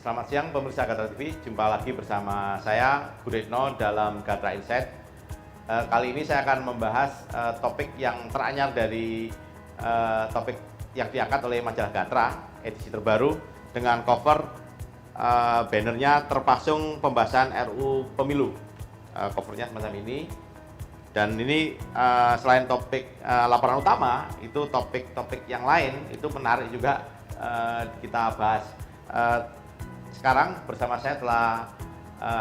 Selamat siang pemirsa Gatra TV, jumpa lagi bersama saya Bu Retno dalam Gatra Insight. Kali ini saya akan membahas topik yang teranyar dari topik yang diangkat oleh majalah Gatra edisi terbaru dengan cover bannernya terpasung pembahasan RUU Pemilu. Covernya semacam ini. Dan ini selain topik laporan utama, itu topik-topik yang lain itu menarik juga kita bahas. Sekarang bersama saya telah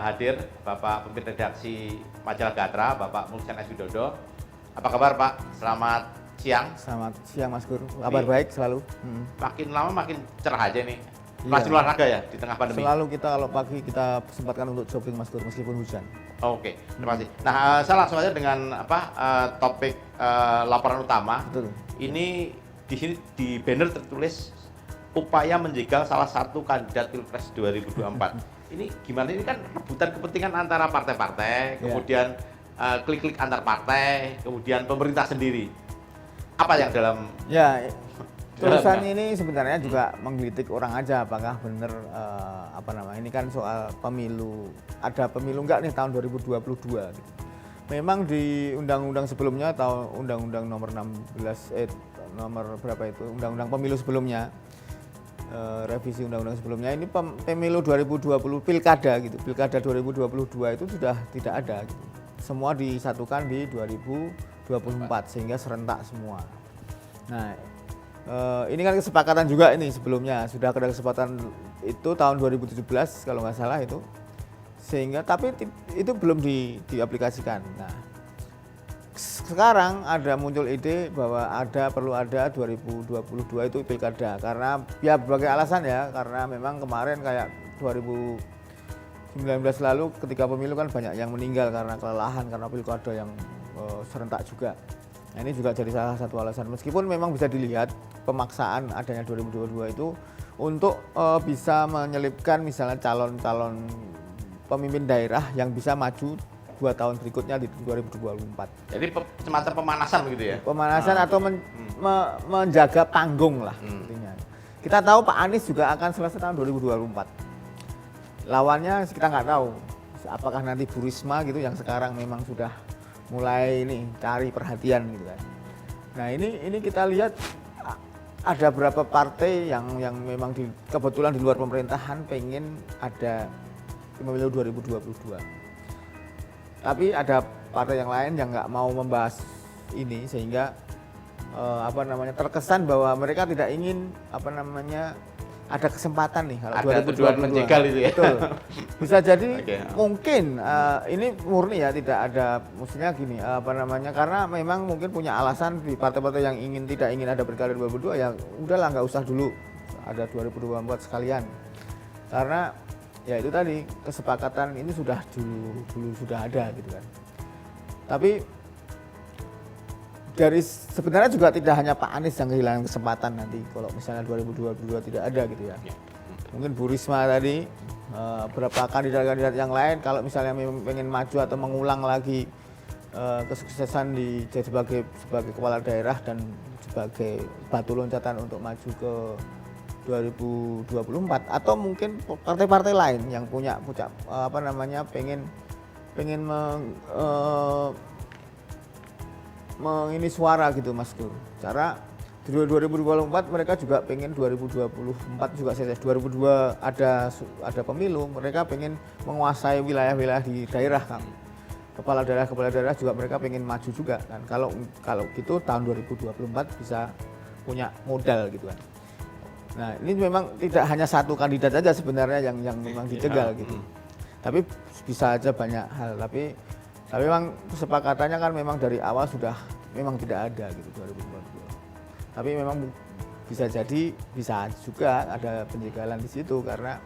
hadir Bapak Pemimpin Redaksi Majalah Gatra, Bapak Mulsian S. Widodo. Apa kabar Pak? Selamat siang. Selamat siang Mas Gur, kabar baik selalu. Makin lama makin cerah aja nih. Rajin olahraga ya di tengah pandemi? Selalu kita kalau pagi kita sempatkan untuk jogging Mas Gur meskipun hujan. Oke, terima kasih. Nah, saya langsung aja dengan topik laporan utama. Betul. Ini di sini di banner tertulis upaya menjegal salah satu kandidat Pilpres 2024. Ini gimana? Ini kan rebutan kepentingan antara partai-partai, kemudian klik-klik antar partai, kemudian pemerintah sendiri. Apa yang dalam tulisan ini sebenarnya juga menggelitik orang aja apakah benar ini kan soal pemilu. Ada pemilu enggak nih tahun 2022 gitu. Memang di undang-undang sebelumnya atau undang-undang nomor 16 nomor berapa itu? Undang-undang pemilu sebelumnya. Revisi undang-undang sebelumnya ini pemilu 2020 pilkada gitu. Pilkada 2022 itu sudah tidak ada gitu. Semua disatukan di 2024 sehingga serentak semua. Nah, ini kan kesepakatan juga ini sebelumnya sudah ada kesepakatan itu tahun 2017 kalau nggak salah itu, sehingga tapi itu belum diaplikasikan. Nah, sekarang ada muncul ide bahwa perlu ada 2022 itu pilkada karena ya berbagai alasan ya, karena memang kemarin kayak 2019 lalu ketika pemilu kan banyak yang meninggal karena kelelahan karena pilkada yang serentak juga. Nah, ini juga jadi salah satu alasan meskipun memang bisa dilihat pemaksaan adanya 2022 itu untuk bisa menyelipkan misalnya calon-calon pemimpin daerah yang bisa maju 2 tahun berikutnya di 2024. Jadi semacam pemanasan begitu ya? Pemanasan atau menjaga panggung lah intinya. Kita tahu Pak Anies juga akan selesai tahun 2024. Lawannya kita nggak tahu apakah nanti Bu Risma gitu yang sekarang memang sudah mulai ini cari perhatian gitu kan. Nah ini kita lihat ada beberapa partai yang memang kebetulan di luar pemerintahan pengen ada pemilu 2022. Tapi ada partai yang lain yang nggak mau membahas ini sehingga terkesan bahwa mereka tidak ingin ada kesempatan nih kalau ada 2022 tujuan menjegal itu ya. Betul. Bisa jadi mungkin ini murni ya tidak ada maksudnya gini karena memang mungkin punya alasan di partai-partai yang tidak ingin ada pilkada 2022 ya udahlah nggak usah dulu ada 2024 sekalian. Karena ya itu tadi kesepakatan ini sudah dulu sudah ada gitu kan. Tapi sebenarnya juga tidak hanya Pak Anies yang kehilangan kesempatan nanti kalau misalnya 2022 tidak ada gitu ya. Mungkin Bu Risma tadi beberapa kandidat-kandidat yang lain kalau misalnya pengen maju atau mengulang lagi kesuksesan sebagai kepala daerah dan sebagai batu loncatan untuk maju ke 2024 atau mungkin partai-partai lain yang punya pengen ini suara gitu Mas Dur. Cara di 2024 mereka juga pengen 2024 juga selesai. 2022 ada pemilu, mereka pengen menguasai wilayah-wilayah di daerah kan. Kepala daerah juga mereka pengen maju juga kan. Kalau gitu tahun 2024 bisa punya modal gitu kan. Nah, ini memang tidak hanya satu kandidat saja sebenarnya yang memang dijegal gitu. Tapi bisa aja banyak hal. Tapi memang kesepakatannya kan memang dari awal sudah memang tidak ada gitu 2022. Tapi memang bisa juga ada penjegalan di situ karena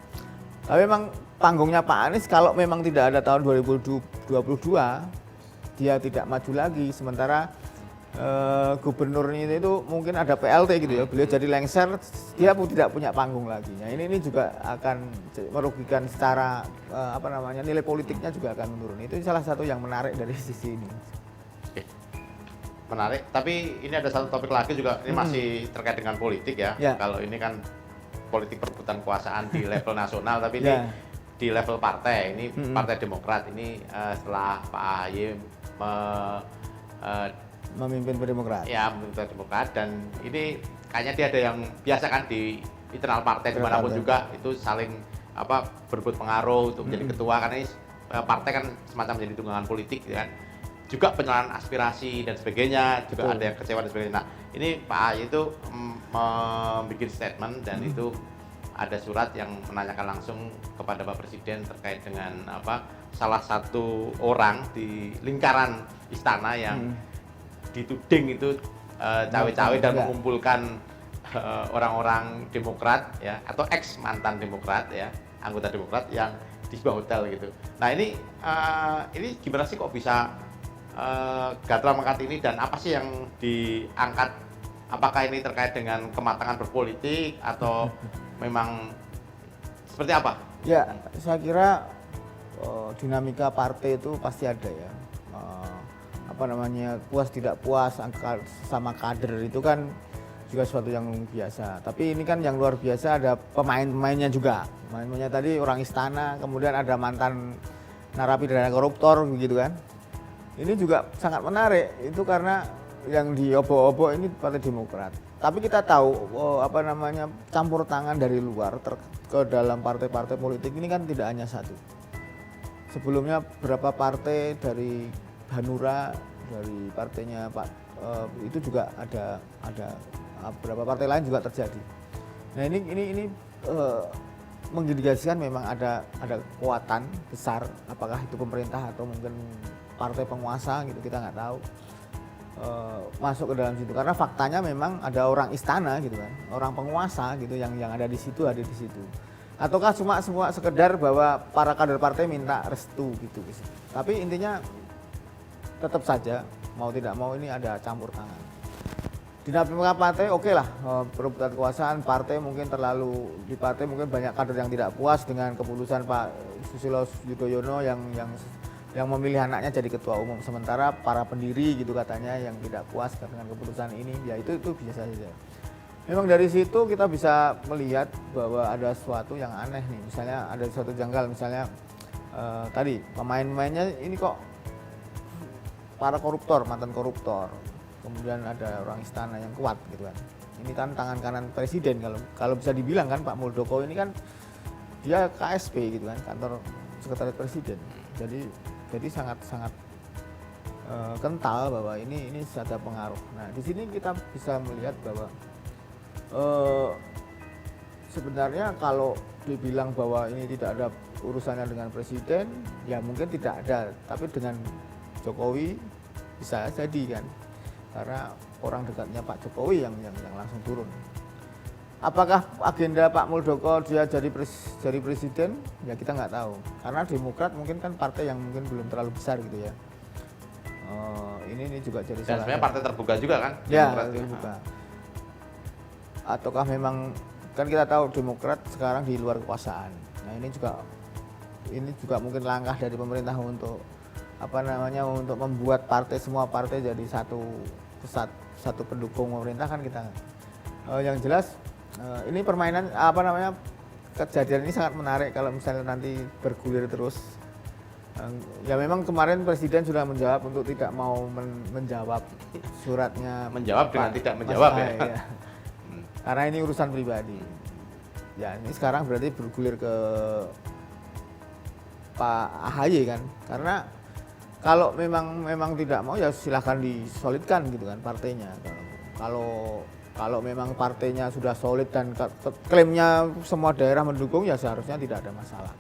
tapi memang panggungnya Pak Anies kalau memang tidak ada tahun 2022 dia tidak maju lagi sementara gubernurnya itu mungkin ada PLT gitu ya, beliau jadi lengser, dia pun tidak punya panggung lagi. Nah ini juga akan merugikan secara nilai politiknya juga akan menurun. Itu salah satu yang menarik dari sisi ini. Menarik, tapi ini ada satu topik lagi juga, ini masih terkait dengan politik ya. Kalau ini kan politik perebutan kekuasaan di level nasional, tapi ini Ya. di level partai. Ini Partai Demokrat ini setelah Pak AHY Memimpin Demokrat. ya Partai Demokrat, dan ini kayaknya dia ada yang biasa kan di internal partai Internal dimanapun partai. juga itu saling berebut pengaruh untuk menjadi ketua, karena ini partai kan semacam menjadi tunggangan politik ya kan, juga penyerahan aspirasi dan sebagainya, juga Betul. ada yang kecewa dan sebagainya. Nah ini Pak AHY itu membuat statement dan itu ada surat yang menanyakan langsung kepada Pak Presiden terkait dengan salah satu orang di lingkaran istana yang dituding itu cawe-cawe dan Ya. mengumpulkan orang-orang Demokrat ya, atau ex mantan Demokrat ya, anggota Demokrat yang di sebuah hotel gitu. Nah ini gimana sih kok bisa Gatra mengangkat ini, dan apa sih yang diangkat? Apakah ini terkait dengan kematangan berpolitik atau memang seperti apa? Ya, saya kira dinamika partai itu pasti ada ya. Puas tidak puas sama kader itu kan juga sesuatu yang biasa. Tapi ini kan yang luar biasa, ada pemain-pemainnya juga. Pemain-pemainnya tadi orang istana, kemudian ada mantan narapidana koruptor begitu kan. Ini juga sangat menarik itu karena yang diobok-obok ini Partai Demokrat. Tapi kita tahu campur tangan dari luar ke dalam partai-partai politik ini kan tidak hanya satu. Sebelumnya berapa partai dari Hanura, dari partainya Pak itu juga ada beberapa partai lain juga terjadi. Nah ini mengindikasikan memang ada kekuatan besar, apakah itu pemerintah atau mungkin partai penguasa gitu, kita nggak tahu, masuk ke dalam situ, karena faktanya memang ada orang istana gitu kan, orang penguasa gitu yang ada di situ, ataukah cuma semua sekedar bahwa para kader partai minta restu gitu. Tapi intinya tetap saja mau tidak mau ini ada campur tangan. Dinamika partai oke lah, perebutan kekuasaan partai mungkin di partai mungkin banyak kader yang tidak puas dengan keputusan Pak Susilo Yudhoyono yang memilih anaknya jadi ketua umum, sementara para pendiri gitu katanya yang tidak puas dengan keputusan ini, ya itu biasa saja. Memang dari situ kita bisa melihat bahwa ada sesuatu yang aneh nih, misalnya ada sesuatu janggal, misalnya tadi pemain-pemainnya ini kok para koruptor, mantan koruptor, kemudian ada orang istana yang kuat gitu kan. Ini kan tangan kanan presiden kalau bisa dibilang kan, Pak Muldoko ini kan dia KSP gitu kan, kantor sekretariat presiden. Jadi sangat kental bahwa ini ada pengaruh. Nah di sini kita bisa melihat bahwa sebenarnya kalau dibilang bahwa ini tidak ada urusannya dengan presiden, ya mungkin tidak ada, tapi dengan Jokowi bisa jadi kan, karena orang dekatnya Pak Jokowi yang langsung turun. Apakah agenda Pak Muldoko dia jadi presiden? Ya kita nggak tahu, karena Demokrat mungkin kan partai yang mungkin belum terlalu besar gitu ya. Ini juga jadi Dan sebenarnya partai terbuka juga kan? Ya, Demokrat terbuka. Ataukah memang kan kita tahu Demokrat sekarang di luar kekuasaan. Nah ini juga mungkin langkah dari pemerintah untuk untuk membuat semua partai jadi satu pendukung pemerintah kan kita. Yang jelas ini permainan kejadian ini sangat menarik kalau misalnya nanti bergulir terus. Ya memang kemarin presiden sudah menjawab untuk tidak mau menjawab suratnya. Menjawab dengan tidak menjawab ya. Karena ini urusan pribadi. Ya ini sekarang berarti bergulir ke Pak AHY kan, karena kalau memang tidak mau ya silahkan disolidkan gitu kan partainya. Kalau memang partainya sudah solid dan klaimnya semua daerah mendukung, ya seharusnya tidak ada masalah.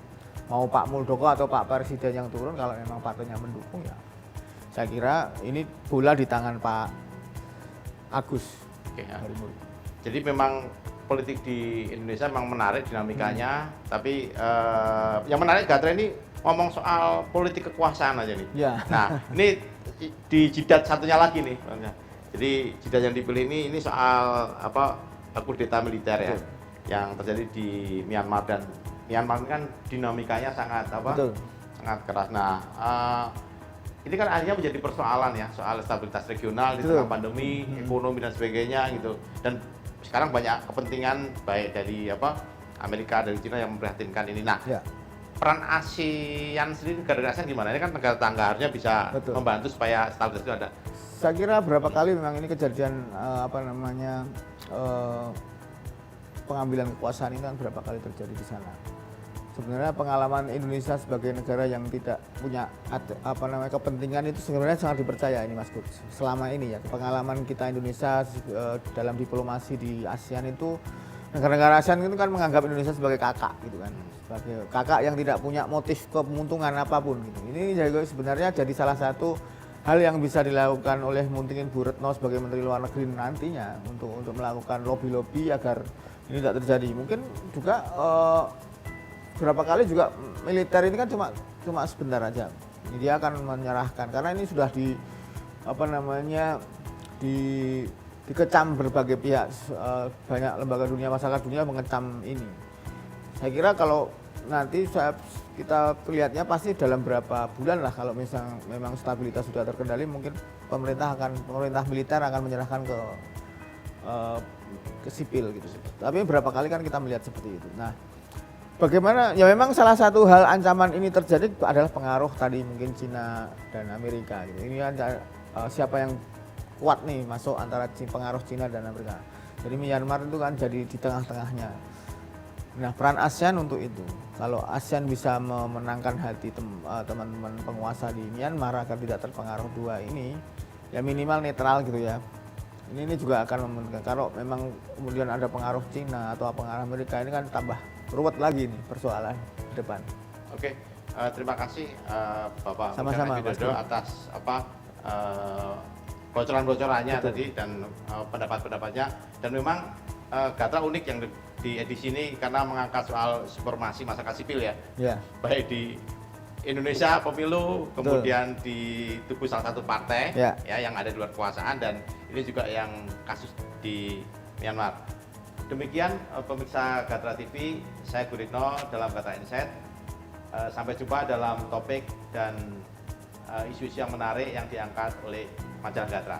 Mau Pak Muldoko atau Pak Presiden yang turun, kalau memang partainya mendukung ya saya kira ini bola di tangan Pak Agus. Oke, ya. Jadi memang politik di Indonesia memang menarik dinamikanya, tapi yang menarik Gatra ini ngomong soal politik kekuasaan aja nih. Ya. Nah, ini di jidat satunya lagi nih. Jadi jidat yang dipilih ini soal kudeta militer ya, Betul. yang terjadi di Myanmar, dan Myanmar kan dinamikanya sangat sangat keras. Nah, ini kan akhirnya menjadi persoalan ya, soal stabilitas regional di tengah pandemi, ekonomi dan sebagainya gitu. Dan sekarang banyak kepentingan baik dari Amerika, dari Cina yang memprihatinkan ini. Nah, Ya. peran ASEAN sendiri, negara ASEAN gimana? Ini kan negara tetangga, harusnya bisa Betul. membantu supaya stabilitas itu ada. Saya kira berapa kali memang ini kejadian pengambilan kekuasaan ini kan berapa kali terjadi di sana. Sebenarnya pengalaman Indonesia sebagai negara yang tidak punya kepentingan itu sebenarnya sangat dipercaya ini Mas Gus. Selama ini ya, pengalaman kita Indonesia dalam diplomasi di ASEAN itu, negara-negara ASEAN itu kan menganggap Indonesia sebagai kakak gitu kan. Sebagai kakak yang tidak punya motif keuntungan apapun gitu. Ini juga sebenarnya jadi salah satu hal yang bisa dilakukan oleh mungkin Bu Retno sebagai Menteri Luar Negeri nantinya untuk melakukan lobby-lobby agar ini tidak terjadi. Mungkin juga berapa kali juga militer ini kan cuma sebentar aja. Dia akan menyerahkan karena ini sudah dikecam berbagai pihak, banyak lembaga dunia, masyarakat dunia mengecam ini. Saya kira kalau nanti kita lihatnya pasti dalam berapa bulan lah, kalau memang stabilitas sudah terkendali, mungkin pemerintah militer akan menyerahkan ke sipil gitu. Tapi berapa kali kan kita melihat seperti itu. Nah, bagaimana ya, memang salah satu hal ancaman ini terjadi adalah pengaruh tadi mungkin Cina dan Amerika gitu. Ini siapa yang kuat nih masuk antara pengaruh Cina dan Amerika. Jadi Myanmar itu kan jadi di tengah-tengahnya. Nah, peran ASEAN untuk itu. Kalau ASEAN bisa memenangkan hati teman-teman penguasa di Myanmar agar tidak terpengaruh dua ini, ya minimal netral gitu ya. Ini juga akan memungkinkan. Kalau memang kemudian ada pengaruh Cina atau pengaruh Amerika, ini kan tambah ruwet lagi nih persoalan ke depan. Oke, terima kasih Bapak Sama-sama, Widodo atas bocoran-bocorannya tadi dan pendapat-pendapatnya. Dan memang Gatra unik yang di edisi ini karena mengangkat soal supremasi masyarakat sipil ya. Ya. Baik di Indonesia pemilu, kemudian di tubuh salah satu partai ya yang ada di luar kekuasaan, dan ini juga yang kasus di Myanmar. Demikian pemirsa Gatra TV, saya Guritno dalam Gatra Insight. Sampai jumpa dalam topik dan isu-isu yang menarik yang diangkat oleh majalah Gatra.